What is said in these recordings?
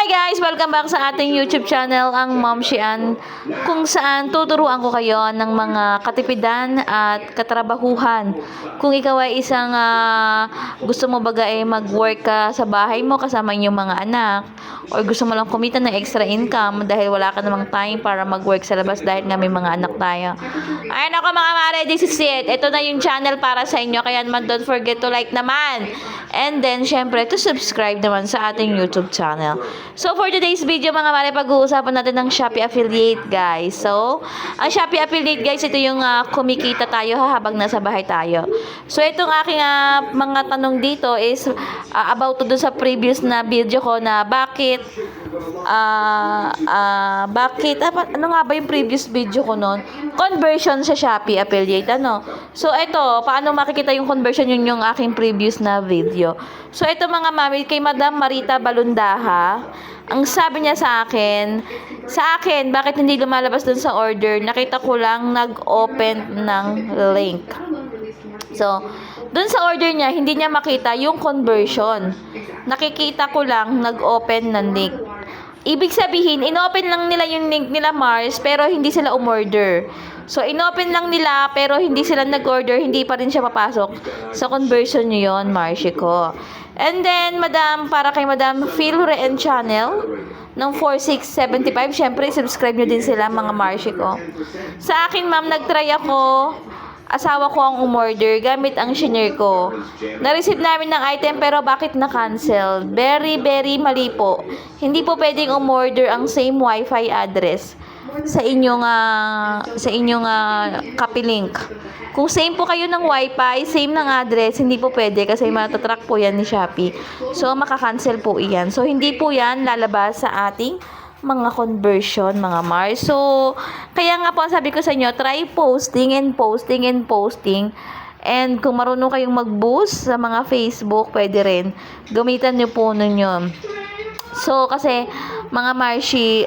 Hi guys! Welcome back sa ating YouTube channel, ang Ma'am Shian, kung saan tuturuan ko kayo ng mga katipidan at katrabahuhan. Kung ikaw ay isang gusto mo baga mag-work ka sa bahay mo kasama yung mga anak, or gusto mo lang kumita ng extra income dahil wala ka namang time para mag-work sa labas dahil nga may mga anak tayo. Ay nako mga mare, this is it. Ito na yung channel para sa inyo, kaya naman don't forget to like naman. And then, syempre, to subscribe naman sa ating YouTube channel. So, for today's video, mga mare, pag-uusapan natin ng Shopee Affiliate, guys. So, ang Shopee Affiliate, guys, ito yung kumikita tayo habang nasa bahay tayo. So, itong aking mga tanong dito is about to dun sa previous na video ko na ano nga ba yung previous video ko nun? Conversion sa Shopee Affiliate, ano? So, ito, paano makikita yung conversion, yun yung aking previous na video. So, ito mga mami, kay Madam Marita Balundaha, ang sabi niya sa akin, bakit hindi lumalabas dun sa order? Nakita ko lang nag-open ng link. So, dun sa order niya, hindi niya makita yung conversion. Nakikita ko lang nag-open ng link. Ibig sabihin, inopen lang nila yung link nila Mars, pero hindi sila umorder. So, inopen lang nila, pero hindi sila nag-order, hindi pa rin siya papasok sa conversion nyo yun, Marcy ko. And then, Madam, para kay Madam Phil Reen Channel, ng 4675, syempre, subscribe nyo din sila, mga Marcy ko. Sa akin, ma'am, nag-try ako. Asawa ko ang umorder gamit ang shinare ko. Na-receive namin ng item pero bakit na-cancel? Very, very mali po. Hindi po pwedeng umorder ang same wifi address sa inyong copy-link. Kung same po kayo ng wifi, same ng address, hindi po pwede kasi matatrack po yan ni Shopee. So, maka-cancel po iyan. So, hindi po yan lalabas sa ating mga conversion, mga Mars. So, kaya nga po, sabi ko sa inyo, try posting. And kung marunong kayong mag-boost sa mga Facebook, pwede rin. Gamitan nyo po nun. So, kasi, mga Marshi,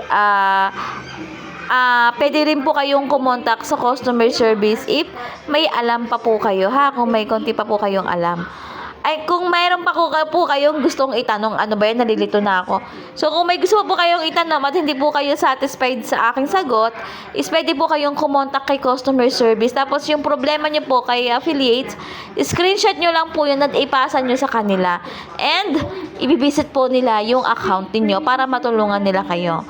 pwede rin po kayong kumontak sa customer service if may alam pa po kayo, ha? Kung may konti pa po kayong alam. Ay, kung mayroon pa po kayong gustong itanong, ano ba yan, nalilito na ako. So, kung may gusto po kayong itanong at hindi po kayo satisfied sa aking sagot, is pwede po kayong kumontak kay customer service. Tapos, yung problema nyo po kay affiliates, screenshot nyo lang po yun at ipasa nyo sa kanila. And, ibibisit po nila yung account niyo para matulungan nila kayo.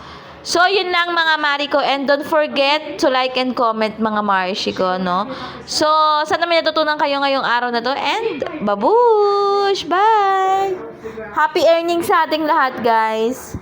So, yun lang mga Mari ko. And don't forget to like and comment mga Marshi ko, no? So, sana may natutunan kayo ngayong araw na to. And, babush! Bye! Happy earnings sa ating lahat, guys!